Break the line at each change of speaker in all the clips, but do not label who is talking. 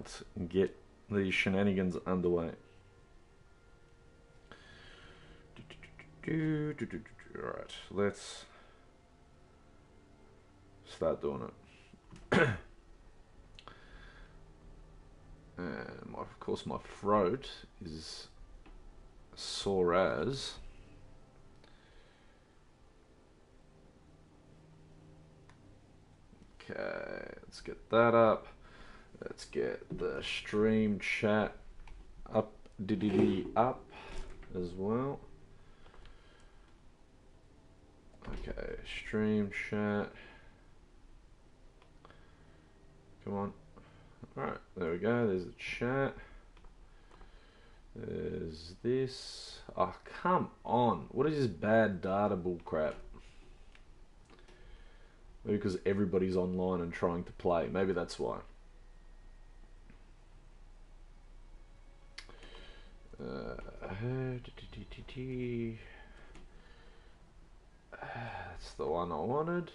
Let's get these shenanigans underway. Alright, let's start doing it. And of course my throat is sore as. Okay, let's get that up. Let's get the stream chat up as well. Okay, stream chat. Come on. Alright, there we go. There's the chat. There's this. Oh, come on. What is this bad data bull crap? Maybe because everybody's online and trying to play. Maybe that's why. That's the one I wanted.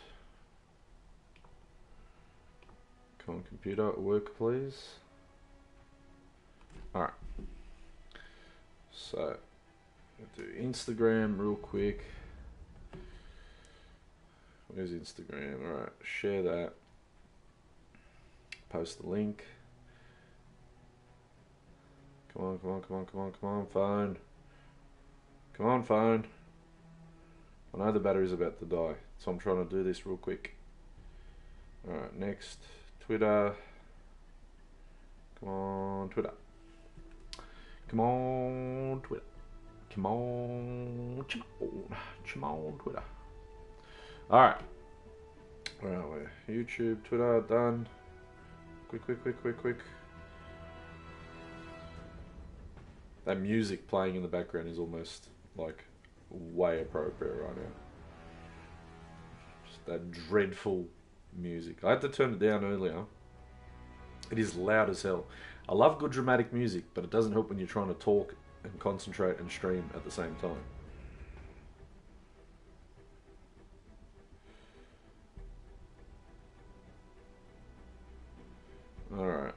Come on, computer, work please. Alright. So, do Instagram real quick. Where's Instagram? Alright, share that. Post the link. Come on, come on, come on, come on, come on, phone. Come on, phone. I know the battery's about to die, so I'm trying to do this real quick. Alright, next. Twitter. Come on, Twitter. Come on, Twitter. Come on, come on, Twitter. Alright. Where are we? YouTube, Twitter, done. Quick, quick, quick, quick, quick. That music playing in the background is almost like way appropriate right now. Just that dreadful music. I had to turn it down earlier. It is loud as hell. I love good dramatic music, but it doesn't help when you're trying to talk and concentrate and stream at the same time. Alright.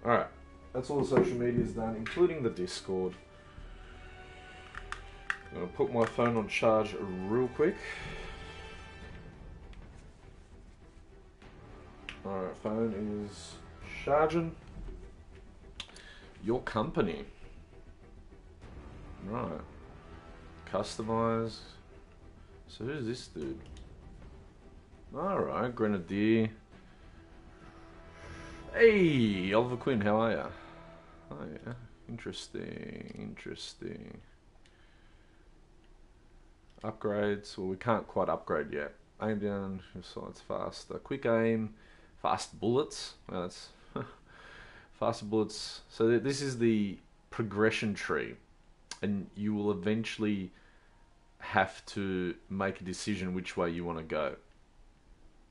Alright. That's all the social media is done, including the Discord. I'm going to put my phone on charge real quick. Alright, phone is charging. Your company. Right. Customize. So who's this dude? Alright, Grenadier. Hey, Oliver Quinn, how are ya? Oh yeah, interesting, interesting. Upgrades, well we can't quite upgrade yet. Aim down, so it's faster. Quick aim, fast bullets. Well, that's fast bullets. So this is the progression tree, and you will eventually have to make a decision which way you want to go.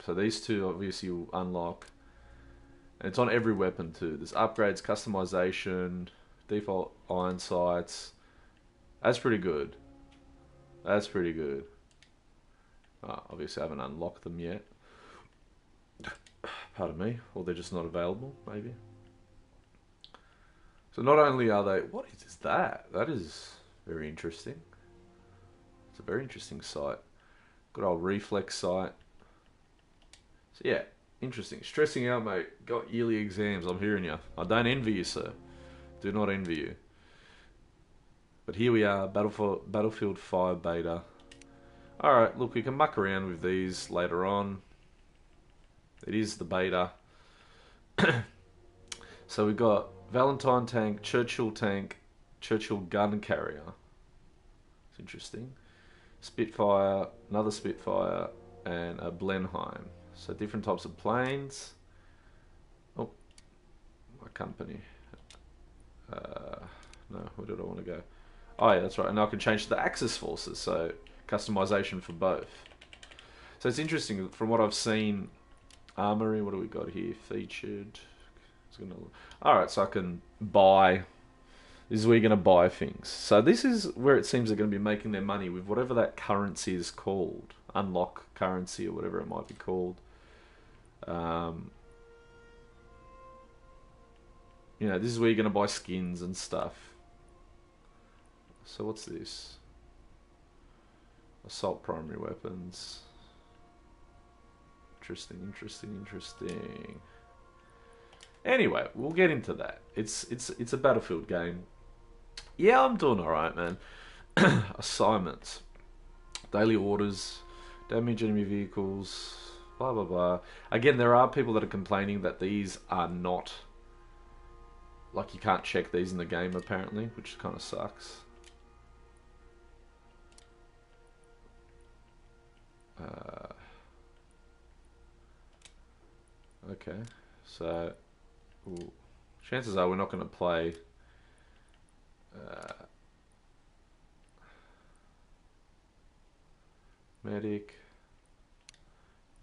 So these two obviously will unlock. And it's on every weapon too. There's upgrades, customization, default iron sights. That's pretty good. That's pretty good. Obviously I haven't unlocked them yet. Pardon me. Or they're just not available, maybe. So not only are they... What is that? That is very interesting. It's a very interesting sight. Good old reflex sight. So yeah. Interesting. Stressing out, mate. Got yearly exams. I'm hearing you. I don't envy you, sir. Do not envy you. But here we are, Battlefield 5 beta. Alright, look, we can muck around with these later on. It is the beta. So we got Valentine tank, Churchill gun carrier. It's interesting. Spitfire, another Spitfire, and a Blenheim. So different types of planes. Oh, my company. No, where did I want to go? Oh yeah, that's right. And I can change to the Axis forces, so customization for both. So it's interesting, from what I've seen, armory, what do we got here? Featured. Alright, so I can buy. This is where you're going to buy things. So this is where it seems they're going to be making their money with whatever that currency is called. Unlock currency or whatever it might be called. You know, this is where you're going to buy skins and stuff. So what's this? Assault primary weapons. Interesting. Anyway, we'll get into that. It's a Battlefield game. Yeah, I'm doing alright, man. Assignments. Daily orders. Damage enemy vehicles. Blah, blah, blah. Again, there are people that are complaining that these are not... Like, you can't check these in the game, apparently, which kind of sucks. Okay, so chances are we're not going to play medic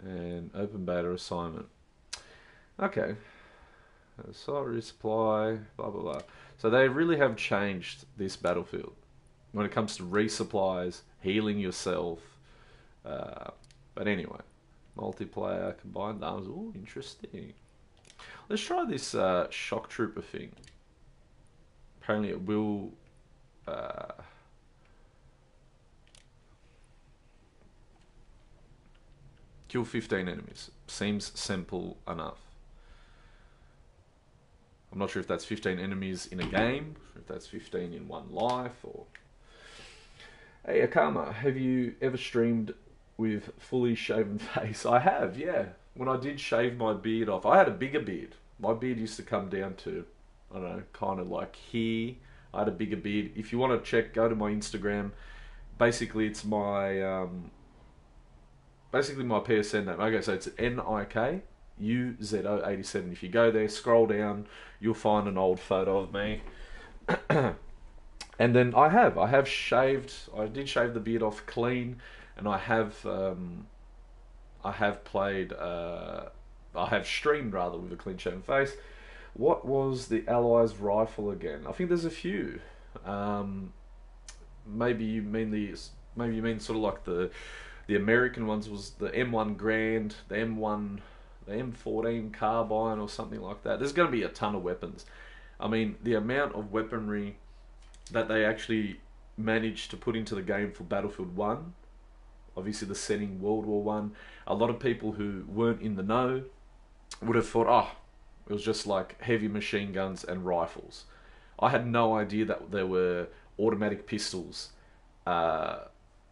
and open beta assignment. Okay, assault resupply, blah blah blah. So they really have changed this Battlefield when it comes to resupplies, healing yourself. But anyway, multiplayer, combined arms. Ooh, interesting. Let's try this shock trooper thing. Apparently it will kill 15 enemies. Seems simple enough. I'm not sure if that's 15 enemies in a game, if that's 15 in one life, or... Hey Akama, have you ever streamed with fully shaven face? I have, yeah. When I did shave my beard off, I had a bigger beard. My beard used to come down to, I don't know, kind of like here. I had a bigger beard. If you want to check, go to my Instagram. Basically, it's my my PSN name. Okay, so it's NIKUZO87. If you go there, scroll down, you'll find an old photo of me. And then I have shaved. I did shave the beard off clean, and I have played. I have streamed rather with a clean shaven face. What was the Allies rifle again? I think there's a few. Maybe you mean sort of like the American ones was the M1 Grand, the M14 carbine or something like that. There's going to be a ton of weapons. I mean, the amount of weaponry that they actually managed to put into the game for Battlefield 1, obviously the setting World War 1, a lot of people who weren't in the know would have thought, oh, it was just like heavy machine guns and rifles. I had no idea that there were automatic pistols,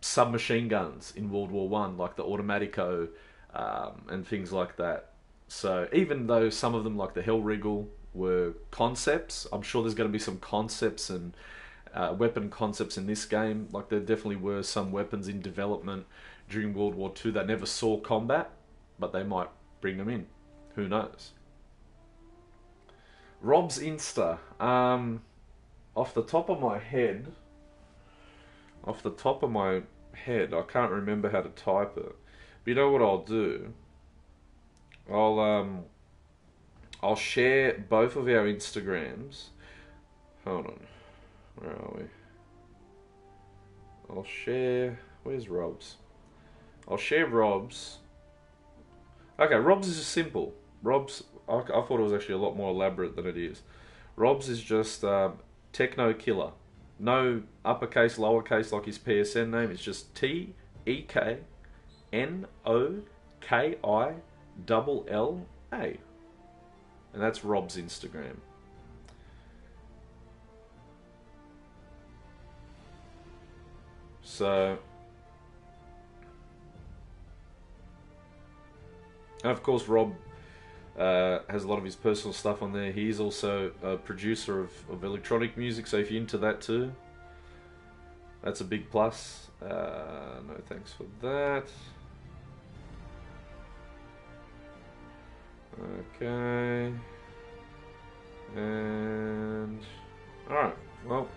submachine guns in World War 1, like the Automatico, and things like that. So even though some of them, like the Hellriegel, were concepts, I'm sure there's going to be some concepts and weapon concepts in this game. Like there definitely were some weapons in development during World War II that never saw combat, but they might bring them in. Who knows? Rob's Insta. Off the top of my head, I can't remember how to type it. But you know what I'll do? I'll share both of our Instagrams. Hold on. Where are we? I'll share... Where's Rob's? I'll share Rob's. Okay, Rob's is just simple. Rob's... I thought it was actually a lot more elaborate than it is. Rob's is just Techno Killer. No uppercase, lowercase like his PSN name. It's just TEKNOKILLA. And that's Rob's Instagram. So, and of course Rob has a lot of his personal stuff on there. He's also a producer of electronic music, so if you're into that too, that's a big plus. No thanks for that. Okay. And... alright, well...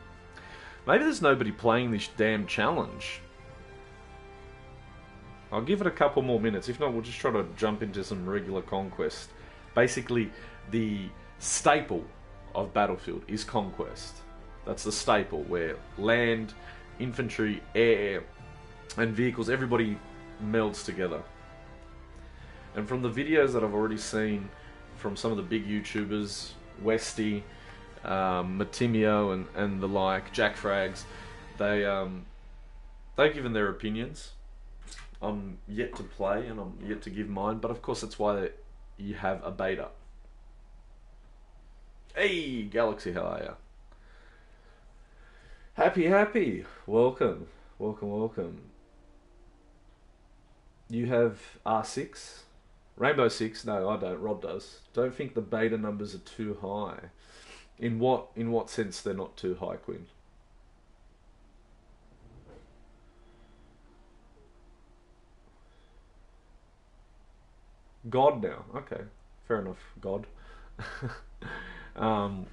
maybe there's nobody playing this damn challenge. I'll give it a couple more minutes. If not, we'll just try to jump into some regular conquest. Basically, the staple of Battlefield is conquest. That's the staple, where land, infantry, air, and vehicles, everybody melds together. And from the videos that I've already seen from some of the big YouTubers, Westy, Matimio and the like, Jack Frags, they they've given their opinions. I'm yet to play and I'm yet to give mine, but of course that's why you have a beta. Hey, Galaxy, how are ya? Happy. Welcome, welcome. You have R6, Rainbow Six. No, I don't. Rob does. Don't think the beta numbers are too high. In what sense they're not too high, Quinn? God now. Okay, fair enough. God. um,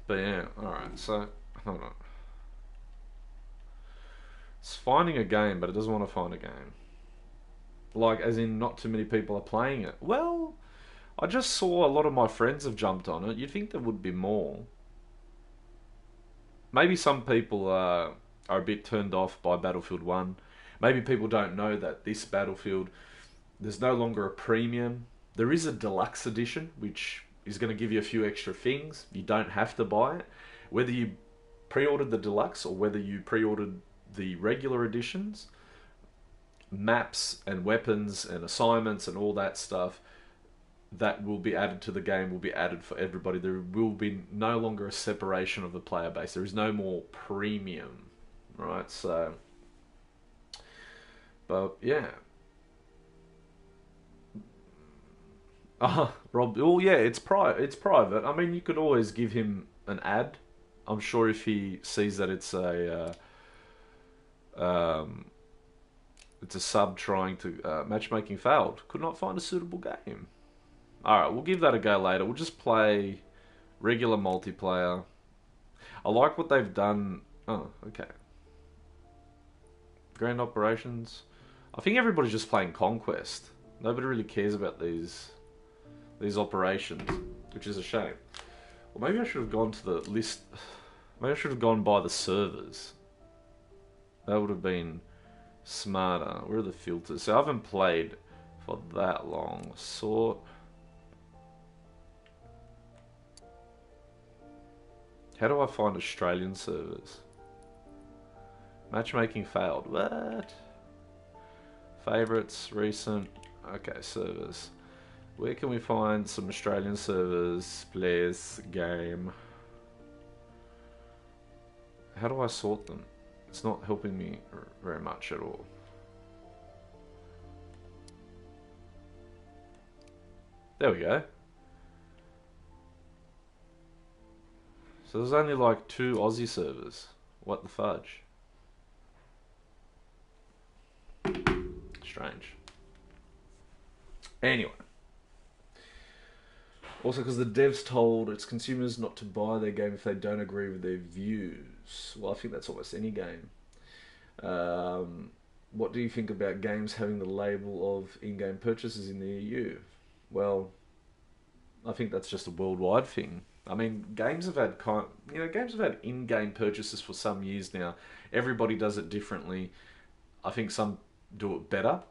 but yeah, all right. So hold on. It's finding a game, but it doesn't want to find a game. Like, as in, not too many people are playing it. Well, I just saw a lot of my friends have jumped on it. You'd think there would be more. Maybe some people are a bit turned off by Battlefield 1. Maybe people don't know that this Battlefield, there's no longer a premium. There is a deluxe edition, which is going to give you a few extra things. You don't have to buy it. Whether you pre-ordered the deluxe or whether you pre-ordered the regular editions, maps and weapons and assignments and all that stuff that will be added to the game will be added for everybody. There will be no longer a separation of the player base. There is no more premium, right? So, but yeah. Rob. Oh yeah, It's private. I mean, you could always give him an ad. I'm sure if he sees that it's a sub trying to matchmaking failed. Could not find a suitable game. All right, we'll give that a go later. We'll just play regular multiplayer. I like what they've done. Oh, okay. Grand operations. I think everybody's just playing Conquest. Nobody really cares about these operations, which is a shame. Well, maybe I should have gone to the list. Maybe I should have gone by the servers. That would have been smarter. Where are the filters? So I haven't played for that long. Sort. How do I find Australian servers? Matchmaking failed. What? Favorites, recent. Okay, servers. Where can we find some Australian servers? Players, game. How do I sort them? It's not helping me very much at all. There we go. So there's only like 2 Aussie servers. What the fudge? Strange. Anyway. Also, because the devs told its consumers not to buy their game if they don't agree with their views. Well, I think that's almost any game. What do you think about games having the label of in-game purchases in the EU? Well, I think that's just a worldwide thing. I mean, games have had games have had in-game purchases for some years now. Everybody does it differently. I think some do it better,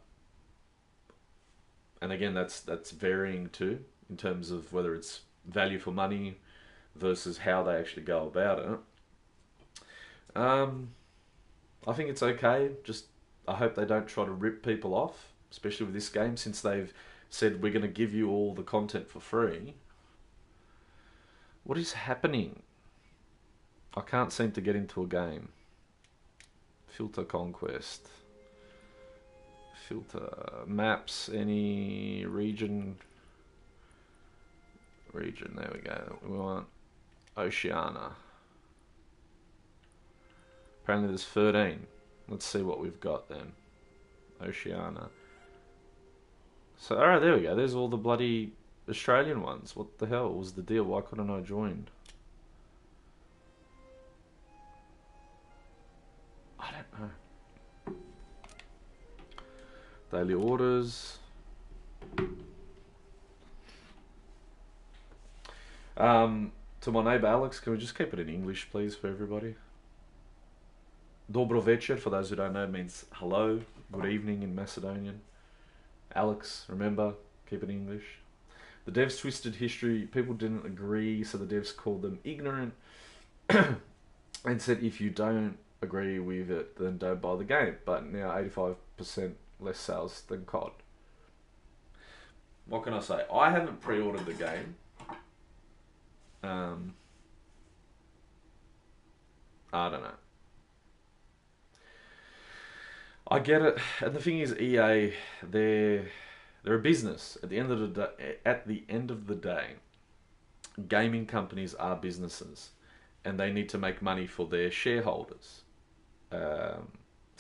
and again, that's varying too in terms of whether it's value for money versus how they actually go about it. I think it's okay. Just I hope they don't try to rip people off, especially with this game, since they've said we're going to give you all the content for free. What is happening? I can't seem to get into a game. Filter conquest. Filter maps. Any region. Region. There we go. We want Oceania. Apparently there's 13. Let's see what we've got then. Oceania. So, alright, there we go. There's all the bloody Australian ones. What the hell was the deal? Why couldn't I join? I don't know. Daily orders. To my neighbour Alex, can we just keep it in English, please, for everybody? Dobro večer, for those who don't know, means hello, good evening in Macedonian. Alex, remember, keep it in English. The devs twisted history. People didn't agree, so the devs called them ignorant and said if you don't agree with it, then don't buy the game. But now 85% less sales than COD. What can I say? I haven't pre-ordered the game. I don't know. I get it, and the thing is, EA, they're a business. At the end of the day, gaming companies are businesses, and they need to make money for their shareholders. So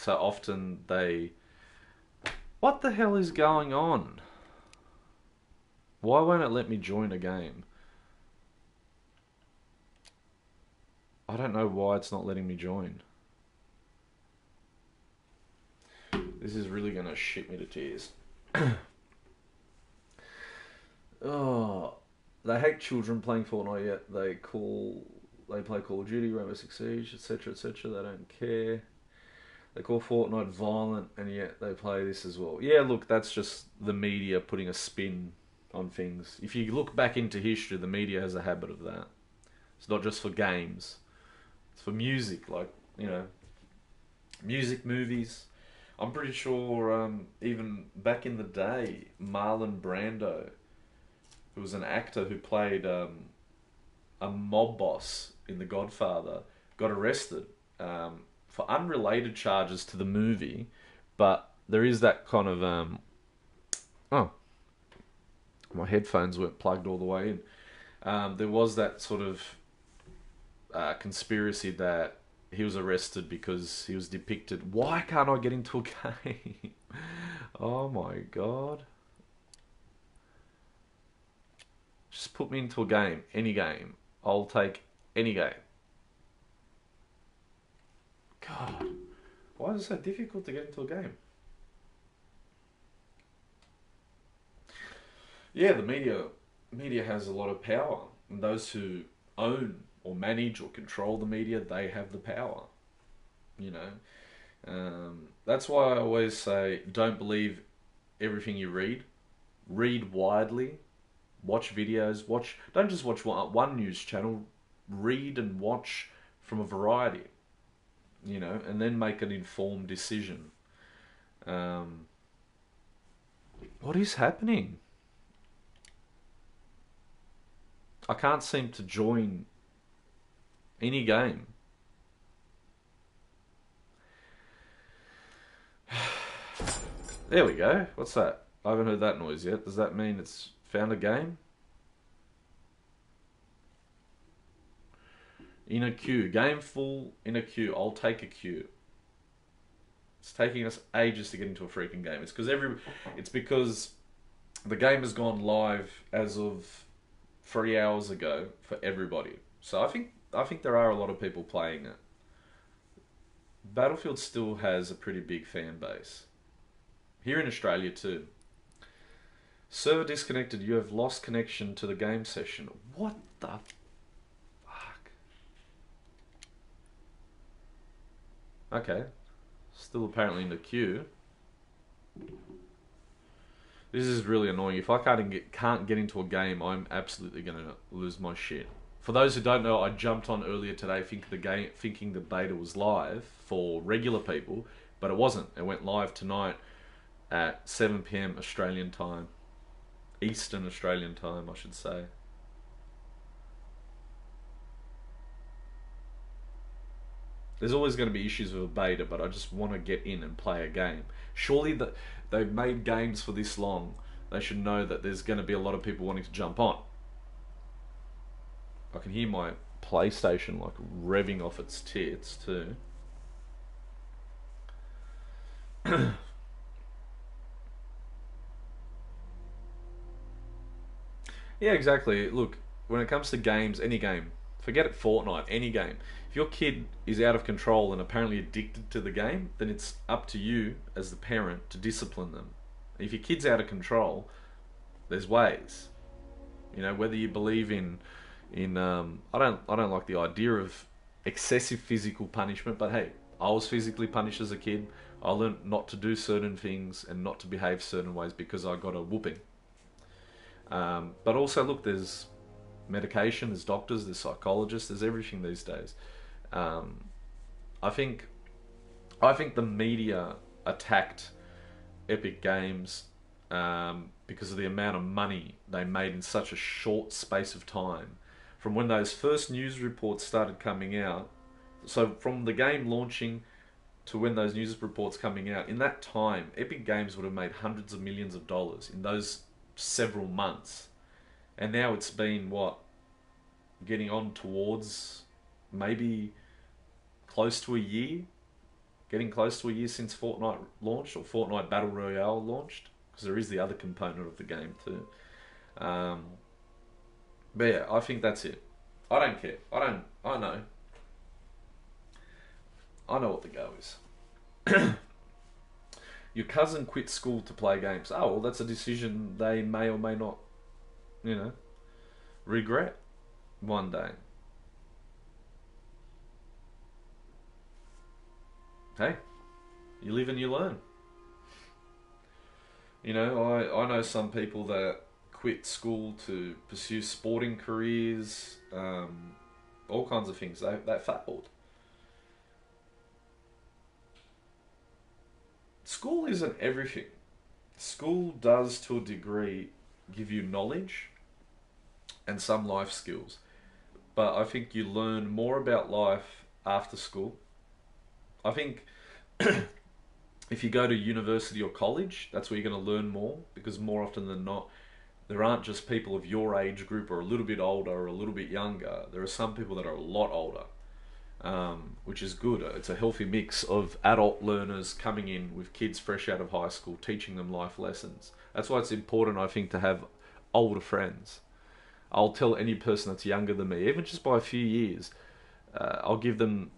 often they... What the hell is going on? Why won't it let me join a game? I don't know why it's not letting me join. This is really going to shit me to tears. Oh, they hate children playing Fortnite, yet they play Call of Duty, Rainbow Six Siege, etc., etc. They don't care. They call Fortnite violent, and yet they play this as well. Yeah, look, that's just the media putting a spin on things. If you look back into history, the media has a habit of that. It's not just for games. It's for music, like, you know, music, movies. I'm pretty sure even back in the day, Marlon Brando, who was an actor who played a mob boss in The Godfather, got arrested for unrelated charges to the movie, but there is that kind of... oh, my headphones weren't plugged all the way in. There was that sort of conspiracy that he was arrested because he was depicted... Why can't I get into a game? Oh my god. Just put me into a game. Any game. I'll take any game. God. Why is it so difficult to get into a game? Yeah, the media has a lot of power. And those who own or manage or control the media, they have the power. You know? That's why I always say, don't believe everything you read. Read widely. Watch videos. Don't just watch one news channel. Read and watch from a variety. You know, and then make an informed decision. What is happening? I can't seem to join any game. There we go. What's that? I haven't heard that noise yet. Does that mean it's found a game? In a queue. Game full in a queue. I'll take a queue. It's taking us ages to get into a freaking game. It's because the game has gone live as of 3 hours ago for everybody. So I think there are a lot of people playing it. Battlefield still has a pretty big fan base. Here in Australia too. Server disconnected. You have lost connection to the game session. What the fuck? Okay. Still apparently in the queue. This is really annoying. If I can't get into a game, I'm absolutely going to lose my shit. For those who don't know, I jumped on earlier today thinking the beta was live for regular people, but it wasn't. It went live tonight at 7 PM Australian time. Eastern Australian time, I should say. There's always going to be issues with a beta, but I just want to get in and play a game. Surely they've made games for this long. They should know that there's going to be a lot of people wanting to jump on. I can hear my PlayStation like revving off its tits too. Yeah, exactly. Look, when it comes to games, any game, forget it, Fortnite, any game. If your kid is out of control and apparently addicted to the game, then it's up to you as the parent to discipline them. If your kid's out of control, there's ways. You know, whether you believe in I don't like the idea of excessive physical punishment, but hey, I was physically punished as a kid. I learned not to do certain things and not to behave certain ways because I got a whooping. But also, look, there's medication, there's doctors, there's psychologists, there's everything these days. Um, I think I think the media attacked Epic Games because of the amount of money they made in such a short space of time. From when those first news reports started coming out, so from the game launching to when those news reports coming out, in that time, Epic Games would have made hundreds of millions of dollars in those several months. And now it's been what, getting on towards maybe close to a year, getting close to a year since Fortnite launched, or Fortnite Battle Royale launched, because there is the other component of the game too. Um, but yeah, I think that's it. I don't care. I know. I know what the go is. Your cousin quit school to play games. Oh, well, that's a decision they may or may not, you know, regret one day. Hey, you live and you learn. You know, I know some people that quit school to pursue sporting careers, all kinds of things. They failed. School isn't everything. School does, to a degree, give you knowledge and some life skills. But I think you learn more about life after school. I think if you go to university or college, that's where you're going to learn more, because more often than not, there aren't just people of your age group or a little bit older or a little bit younger. There are some people that are a lot older, which is good. It's a healthy mix of adult learners coming in with kids fresh out of high school, teaching them life lessons. That's why it's important, I think, to have older friends. I'll tell any person that's younger than me, even just by a few years, I'll give them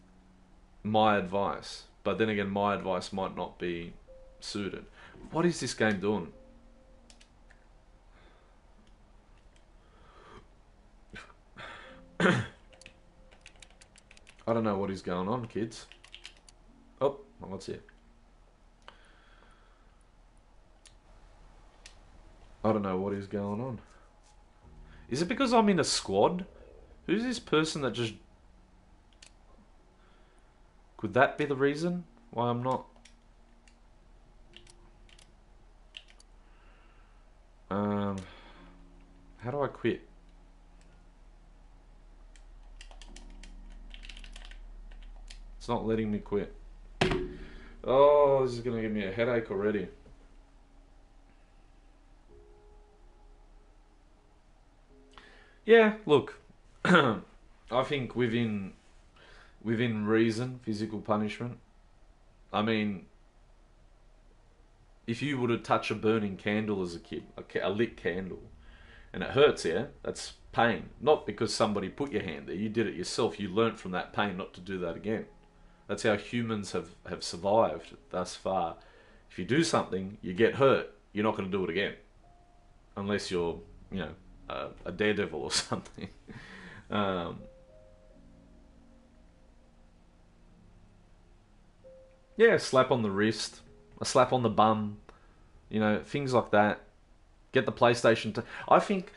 my advice. But then again, my advice might not be suited. What is this game doing? I don't know what is going on, kids. Oh, what's here? I don't know what is going on. Is it because I'm in a squad? Who's this person that just... Could that be the reason why I'm not... How do I quit? It's not letting me quit. Oh, this is going to give me a headache already. Yeah, look. I think within reason, physical punishment. I mean, if you were to touch a burning candle as a kid, a lit candle, and it hurts, yeah, that's pain. Not because somebody put your hand there, you did it yourself. You learnt from that pain not to do that again. That's how humans have survived thus far. If you do something, you get hurt, you're not going to do it again. Unless you're, you know, a daredevil or something. Um, yeah, a slap on the wrist, a slap on the bum, you know, things like that. Get the PlayStation to... I think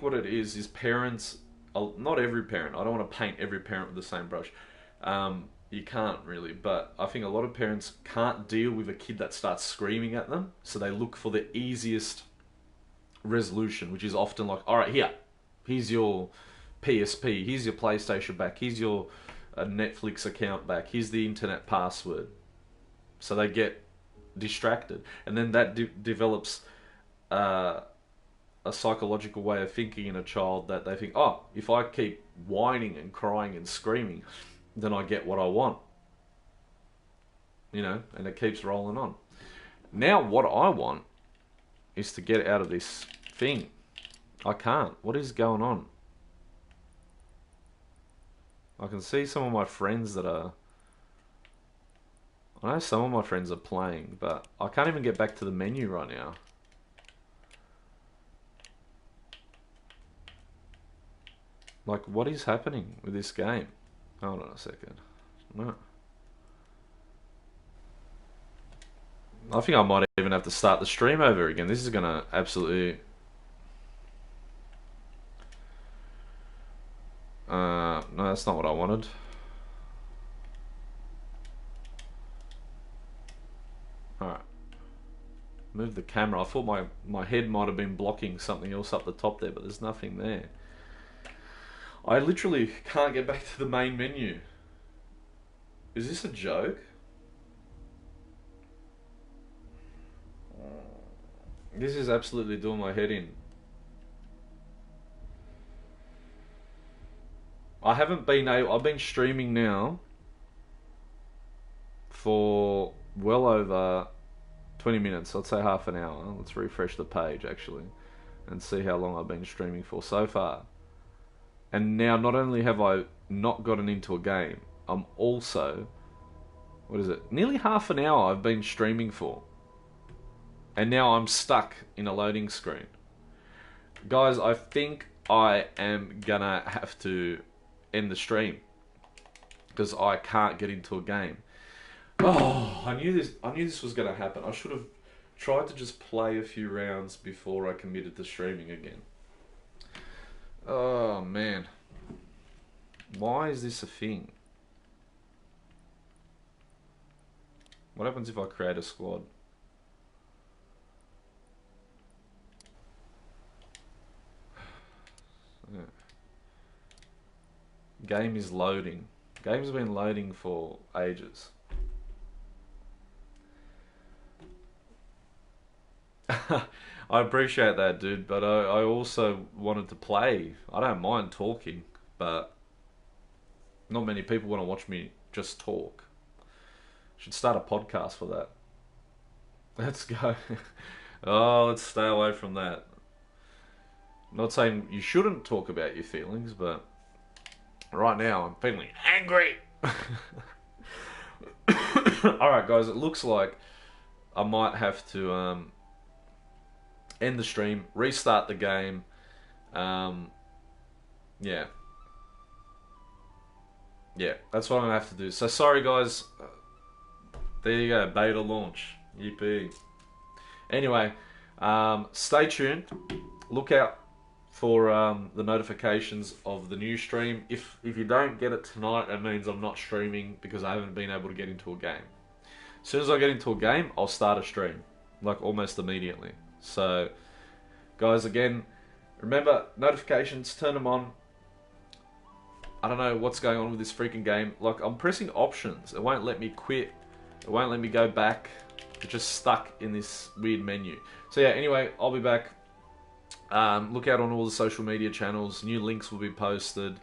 what it is parents... Not every parent. I don't want to paint every parent with the same brush. You can't really, but I think a lot of parents can't deal with a kid that starts screaming at them, so they look for the easiest resolution, which is often like, all right, here's your PSP, here's your PlayStation back, here's your Netflix account back, here's the internet password. So they get distracted, and then that develops a psychological way of thinking in a child, that they think, oh, if I keep whining and crying and screaming, then I get what I want. You know, and it keeps rolling on. Now what I want is to get out of this thing. I can't. What is going on? I can see some of my friends that are... I know some of my friends are playing, but I can't even get back to the menu right now. Like, what is happening with this game? Hold on a second. No. I think I might even have to start the stream over again. This is gonna absolutely... No, that's not what I wanted. Alright. Move the camera. I thought my head might have been blocking something else up the top there, but there's nothing there. I literally can't get back to the main menu. Is this a joke? This is absolutely doing my head in. I've been streaming now for well over 20 minutes. I'd say half an hour. Let's refresh the page actually and see how long I've been streaming for so far. And now not only have I not gotten into a game, I'm also, what is it? Nearly half an hour I've been streaming for. And now I'm stuck in a loading screen. Guys, I think I am gonna have to end the stream because I can't get into a game. Oh, I knew this was gonna happen. I should have tried to just play a few rounds before I committed to streaming again. Oh man. Why is this a thing? What happens if I create a squad? Yeah. Game is loading. Game's been loading for ages. I appreciate that, dude, but I also wanted to play. I don't mind talking, but not many people want to watch me just talk. Should start a podcast for that. Let's go. Oh, let's stay away from that. I'm not saying you shouldn't talk about your feelings, but right now I'm feeling angry. Alright guys, it looks like I might have to end the stream, restart the game. Yeah, that's what I'm gonna have to do. So sorry guys. There you go, beta launch. Yippee. Anyway, stay tuned. Look out for the notifications of the new stream. If you don't get it tonight, that means I'm not streaming because I haven't been able to get into a game. As soon as I get into a game, I'll start a stream, like almost immediately. So, guys, again, remember, notifications, turn them on. I don't know what's going on with this freaking game. Like, I'm pressing options. It won't let me quit. It won't let me go back. It's just stuck in this weird menu. So, yeah, anyway, I'll be back. Look out on all the social media channels. New links will be posted.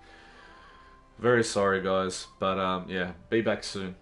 Very sorry, guys. But, yeah, be back soon.